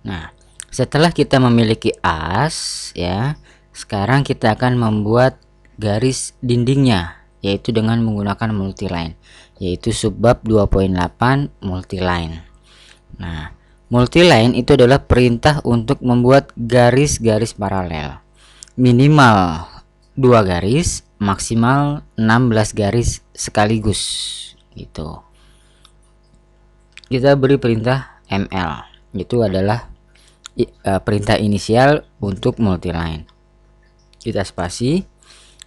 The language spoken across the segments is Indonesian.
Nah, setelah kita memiliki as ya, sekarang kita akan membuat garis dindingnya, yaitu dengan menggunakan multiline, yaitu subbab 2.8 multiline. Nah, multiline itu adalah perintah untuk membuat garis-garis paralel. Minimal 2 garis, maksimal 16 garis sekaligus gitu. Kita beri perintah ml, itu adalah perintah inisial untuk multiline. Kita spasi.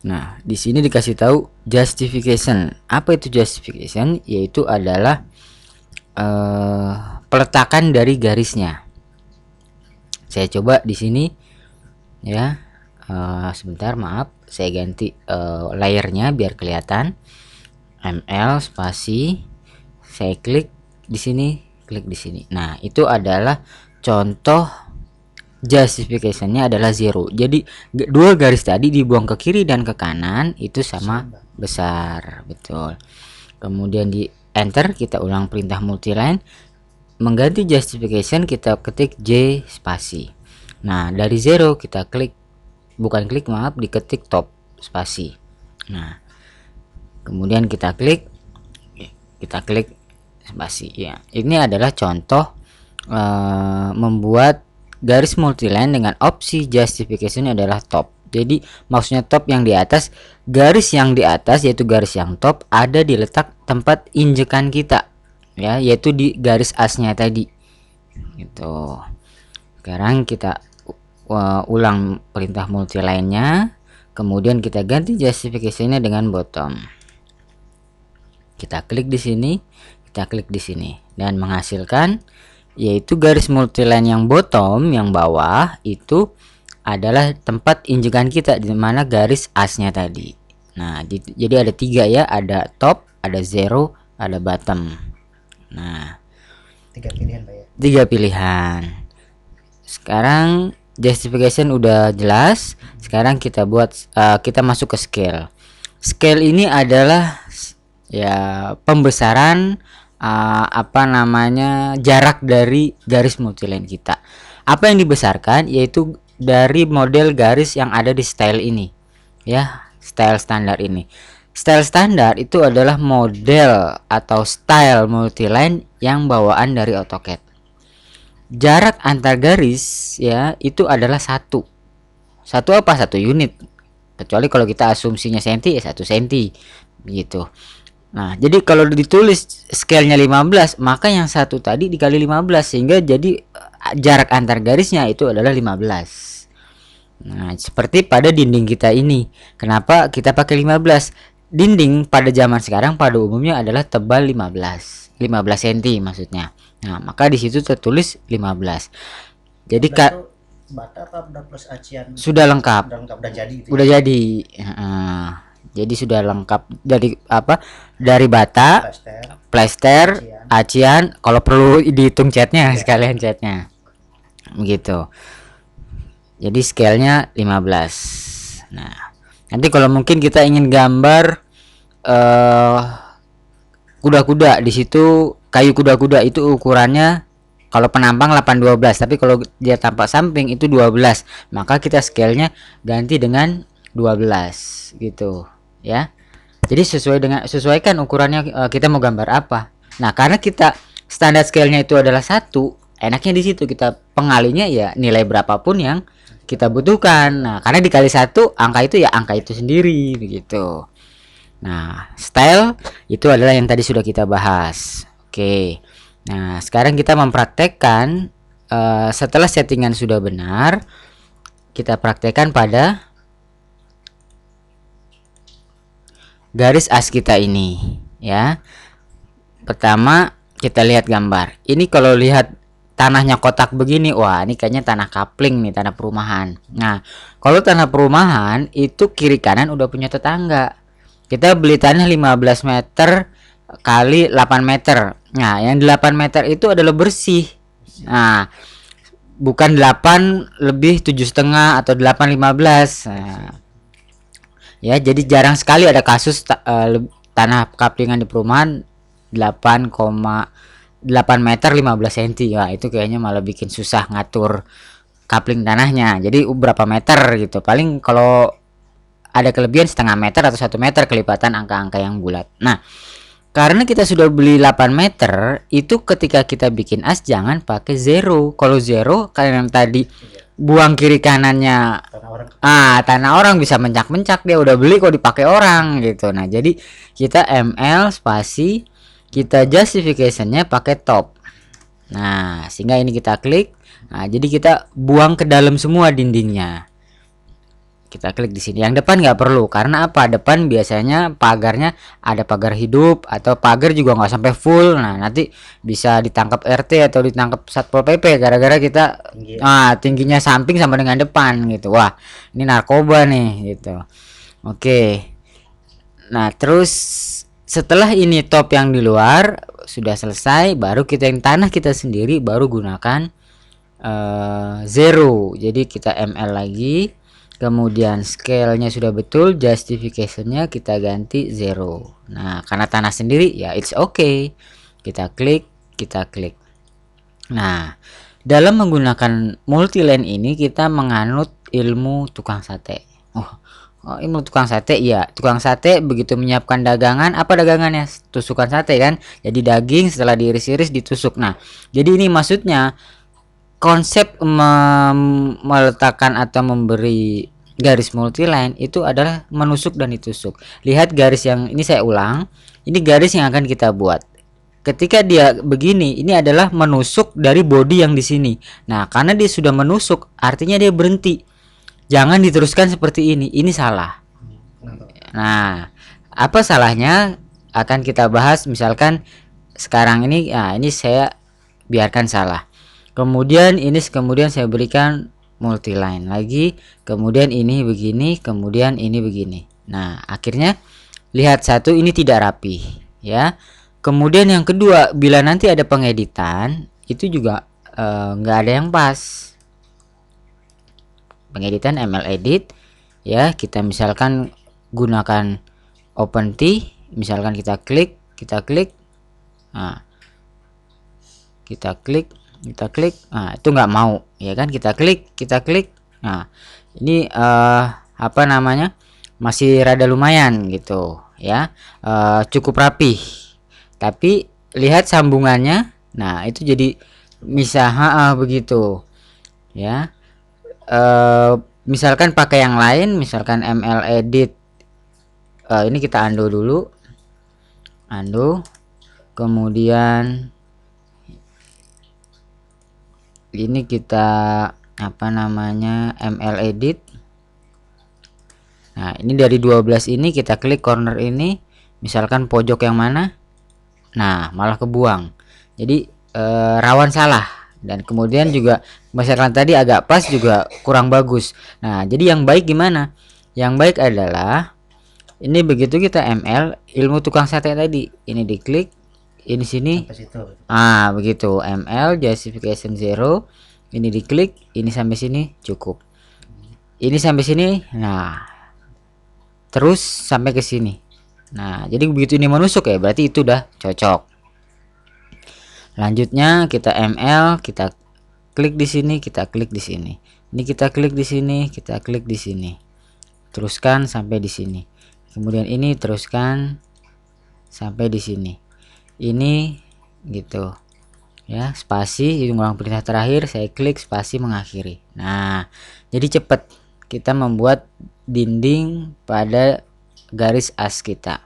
Nah, di sini dikasih tahu justification. Apa itu justification? Yaitu adalah peletakan dari garisnya. Saya coba di sini ya. Sebentar, maaf, saya ganti layernya biar kelihatan. ml spasi, saya klik di sini, klik di sini. Nah, itu adalah contoh justification-nya adalah 0. Jadi dua garis tadi dibuang ke kiri dan ke kanan itu sama besar, betul. Kemudian di enter, kita ulang perintah multiline. Mengganti justification kita ketik J spasi. Nah, dari 0 kita klik, bukan klik, maaf, diketik top spasi. Nah, kemudian kita klik spasi ya. Ini adalah contoh membuat garis multiline dengan opsi justification adalah top. Jadi maksudnya top yang di atas, garis yang di atas yaitu garis yang top ada di letak tempat injekan kita ya, yaitu di garis asnya tadi gitu. Sekarang kita ulang perintah multiline-nya, kemudian kita ganti justification-nya dengan bottom. Kita klik di sini, kita klik di sini, dan menghasilkan yaitu garis multiline yang bottom, yang bawah itu adalah tempat injekan kita, di mana garis asnya tadi. Nah, jadi ada 3 ya, ada top, ada 0, ada bottom. Nah, 3 pilihan Pak ya. 3 pilihan. Sekarang justification udah jelas. Sekarang kita buat kita masuk ke scale. Scale ini adalah ya pembesaran jarak dari garis multiline kita. Apa yang dibesarkan yaitu dari model garis yang ada di style ini ya, style standar ini. Style standar itu adalah model atau style multiline yang bawaan dari AutoCAD. Jarak antar garis ya itu adalah satu apa, 1 unit, kecuali kalau kita asumsinya senti ya 1 senti begitu. Nah, jadi kalau ditulis scale-nya 15, maka yang satu tadi dikali 15, sehingga jadi jarak antar garisnya itu adalah 15. Nah, seperti pada dinding kita ini. Kenapa kita pakai 15? Dinding pada zaman sekarang pada umumnya adalah tebal 15 cm maksudnya. Nah, maka di situ tertulis 15. Jadi bata apa udah plus acian? Sudah lengkap. Udah jadi gitu. Udah ya? jadi. Jadi sudah lengkap dari apa? Dari bata, plester, acian, kalau perlu dihitung catnya ya. Sekalian catnya. Begitu. Jadi scale-nya 15. Nah, nanti kalau mungkin kita ingin gambar kuda-kuda, di situ kayu kuda-kuda itu ukurannya kalau penampang 812, tapi kalau dia tampak samping itu 12, maka kita scale-nya ganti dengan 12 gitu ya. Jadi sesuaikan ukurannya, kita mau gambar apa. Nah, karena kita standar scale-nya itu adalah 1, enaknya di situ kita pengalinya ya nilai berapapun yang kita butuhkan. Nah, karena dikali 1 angka itu ya angka itu sendiri begitu. Nah, style itu adalah yang tadi sudah kita bahas. Oke. Nah, sekarang kita mempraktekkan setelah settingan sudah benar, kita praktekkan pada garis as kita ini ya. Pertama kita lihat gambar. Ini kalau lihat tanahnya kotak begini, wah ini kayaknya tanah kapling nih, tanah perumahan. Nah, kalau tanah perumahan itu kiri kanan udah punya tetangga. Kita beli tanah 15 meter kali 8 meter. Nah, yang 8 meter itu adalah bersih. Nah, bukan 8 lebih 7,5 atau 8,15. Nah, ya, jadi jarang sekali ada kasus tanah kaplingan di perumahan 8,8 8 meter 15 cm. Wah, itu kayaknya malah bikin susah ngatur coupling tanahnya. Jadi berapa meter gitu. Paling kalau ada kelebihan setengah meter atau 1 meter kelipatan angka-angka yang bulat. Nah, karena kita sudah beli 8 meter, itu ketika kita bikin as jangan pakai zero. Kalau zero kayak yang tadi buang kiri kanannya, Tanah orang. tanah orang bisa mencak-mencak, dia udah beli kok dipakai orang gitu. Nah, jadi kita ml spasi, kita justificationnya pakai top. Nah, sehingga ini kita klik. Nah, jadi kita buang ke dalam semua dindingnya. Kita klik di sini. Yang depan nggak perlu, karena apa? Depan biasanya pagarnya ada pagar hidup atau pagar juga nggak sampai full. Nah, nanti bisa ditangkap RT atau ditangkap Satpol PP gara-gara kita Tinggi. tingginya samping sama dengan depan gitu. Wah, ini narkoba nih gitu. Oke. Nah, terus setelah ini top yang di luar sudah selesai, baru kita yang tanah kita sendiri baru gunakan zero. Jadi kita ml lagi, kemudian scale-nya sudah betul, justification-nya kita ganti zero. Nah, karena tanah sendiri ya it's okay. Kita klik. Nah, dalam menggunakan multiline ini kita menganut ilmu tukang sate. Ilmu tukang sate, ya. Tukang sate begitu menyiapkan dagangan, apa dagangannya? Tusukan sate kan. Jadi daging setelah diiris-iris ditusuk. Nah, jadi ini maksudnya konsep meletakkan atau memberi garis multiline itu adalah menusuk dan ditusuk. Lihat garis yang ini, saya ulang. Ini garis yang akan kita buat. Ketika dia begini, ini adalah menusuk dari body yang di sini. Nah, karena dia sudah menusuk, artinya dia berhenti. Jangan diteruskan seperti ini. Ini salah. Nah, apa salahnya akan kita bahas. Misalkan sekarang ini, ini saya biarkan salah. Kemudian ini saya berikan multiline lagi, kemudian ini begini, kemudian ini begini. Nah, akhirnya lihat satu ini tidak rapi, ya. Kemudian yang kedua, bila nanti ada pengeditan, itu juga nggak ada yang pas. Pengeditan ml edit, ya, kita misalkan gunakan OpenT, misalkan kita klik, nah, nah itu nggak mau, ya kan. Kita klik. Nah, ini apa namanya, masih rada lumayan gitu ya, cukup rapi, tapi lihat sambungannya. Nah, itu jadi misah begitu ya. Misalkan pakai yang lain, misalkan ml edit, ini kita undo dulu, kemudian ini kita apa namanya, ml edit. Nah, ini dari 12 ini kita klik corner ini, misalkan pojok yang mana. Nah, malah kebuang. Jadi rawan salah. Dan kemudian juga misalkan tadi agak pas juga kurang bagus. Nah, jadi yang baik gimana? Yang baik adalah ini, begitu kita ml ilmu tukang sate tadi, ini diklik, ini sini, begitu ml justification zero, ini diklik, ini sampai sini cukup, ini sampai sini, nah terus sampai ke sini. Nah, jadi begitu ini menusuk ya berarti itu udah cocok. Lanjutnya kita ml, kita klik di sini, kita klik di sini, ini kita klik di sini, kita klik di sini, teruskan sampai di sini, kemudian ini teruskan sampai di sini, ini gitu ya. Spasi itu ulang perintah terakhir, saya klik spasi mengakhiri. Nah, jadi cepat kita membuat dinding pada garis as kita.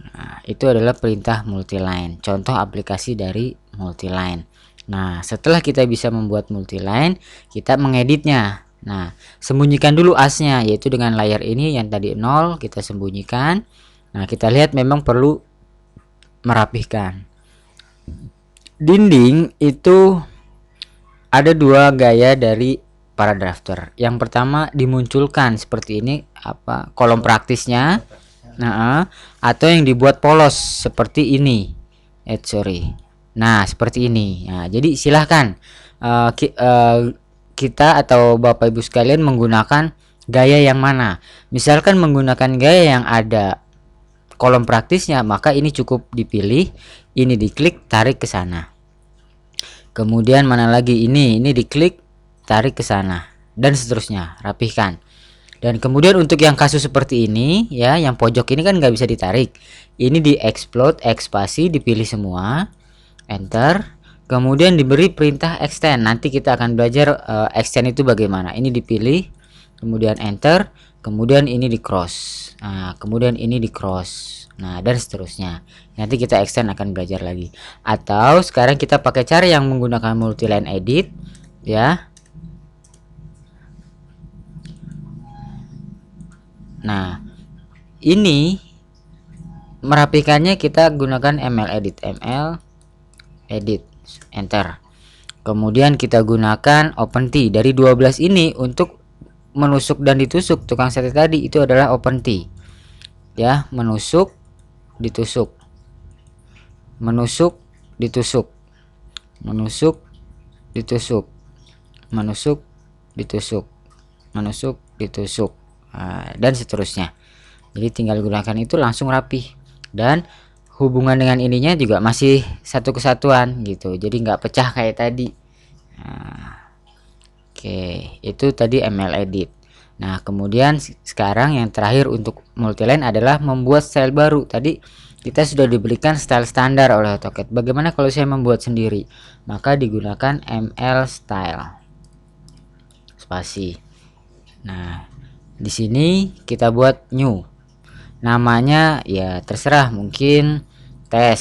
Nah, itu adalah perintah multiline, contoh aplikasi dari multiline. Nah, setelah kita bisa membuat multiline, kita mengeditnya. Nah, sembunyikan dulu asnya, yaitu dengan layar ini yang tadi 0 kita sembunyikan. Nah, kita lihat memang perlu merapihkan. Dinding itu ada dua gaya dari para drafter. Yang pertama dimunculkan seperti ini, apa, kolom praktisnya. Nah, atau yang dibuat polos seperti ini. Nah, seperti ini. Nah, jadi silahkan kita atau Bapak Ibu sekalian menggunakan gaya yang mana. Misalkan menggunakan gaya yang ada kolom praktisnya, maka ini cukup dipilih. ini diklik, tarik ke sana. Kemudian mana lagi, ini diklik, tarik ke sana, dan seterusnya, rapihkan. Dan kemudian untuk yang kasus seperti ini ya, yang pojok ini kan nggak bisa ditarik, ini di explode, ekspasi, dipilih semua, enter, kemudian diberi perintah extend. Nanti kita akan belajar extend itu bagaimana. Ini dipilih, kemudian enter, kemudian ini di cross, nah kemudian ini di cross, nah dan seterusnya. Nanti kita extend akan belajar lagi. Atau sekarang kita pakai cara yang menggunakan multiline edit ya. Nah ini merapikannya kita gunakan ML edit, enter. Kemudian kita gunakan open T. Dari 12 ini untuk menusuk dan ditusuk tukang sate tadi itu adalah open T ya, menusuk, ditusuk, menusuk, ditusuk, menusuk, ditusuk, menusuk, ditusuk, menusuk, ditusuk, dan seterusnya. Jadi tinggal gunakan itu langsung rapi, dan hubungan dengan ininya juga masih satu kesatuan gitu, jadi nggak pecah kayak tadi. Oke, itu tadi ML edit. Nah kemudian sekarang yang terakhir untuk multiline adalah membuat style baru. Tadi kita sudah diberikan style standar oleh AutoCAD. Bagaimana kalau saya membuat sendiri? Maka digunakan ML style spasi. Nah di sini kita buat new, namanya ya terserah, mungkin tes,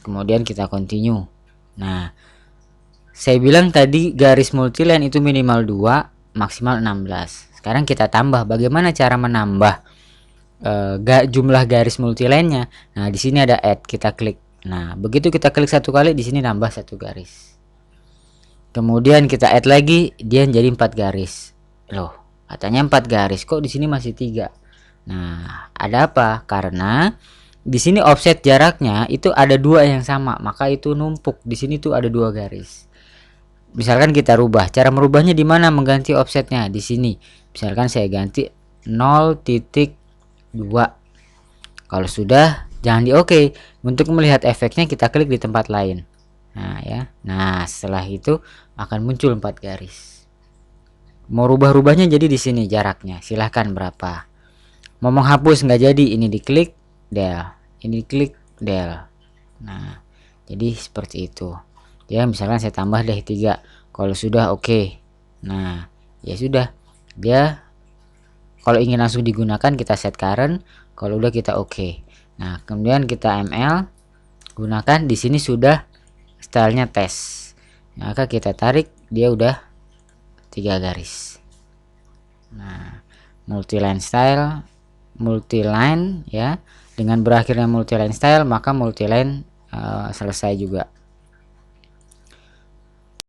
kemudian kita continue. Nah saya bilang tadi garis multiline itu minimal 2, maksimal 16. Sekarang kita tambah. Bagaimana cara menambah jumlah garis multiline-nya? Nah di sini ada add, kita klik. Nah begitu kita klik satu kali, di sini nambah satu garis. Kemudian kita add lagi, dia jadi 4 garis. Loh katanya 4 garis, kok di sini masih 3? Nah ada apa? Karena di sini offset jaraknya itu ada 2 yang sama, maka itu numpuk. Di sini tuh ada 2 garis. Misalkan kita rubah, cara merubahnya di mana? Mengganti offsetnya di sini. Misalkan saya ganti 0.2. Kalau sudah, jangan di oke. Untuk melihat efeknya kita klik di tempat lain. Nah ya, nah setelah itu akan muncul 4 garis. Mau rubah-rubahnya jadi di sini jaraknya, silahkan berapa. Mau menghapus nggak jadi, ini diklik del, ini diklik del. Nah jadi seperti itu ya. Misalkan saya tambah deh 3. Kalau sudah oke. Nah ya sudah, dia kalau ingin langsung digunakan kita set current, kalau udah kita oke. Nah kemudian kita ML gunakan, di sini sudah stylenya tes, maka kita tarik, dia udah 3 garis. Nah multiline style, multiline ya, dengan berakhirnya multiline style maka multiline selesai juga.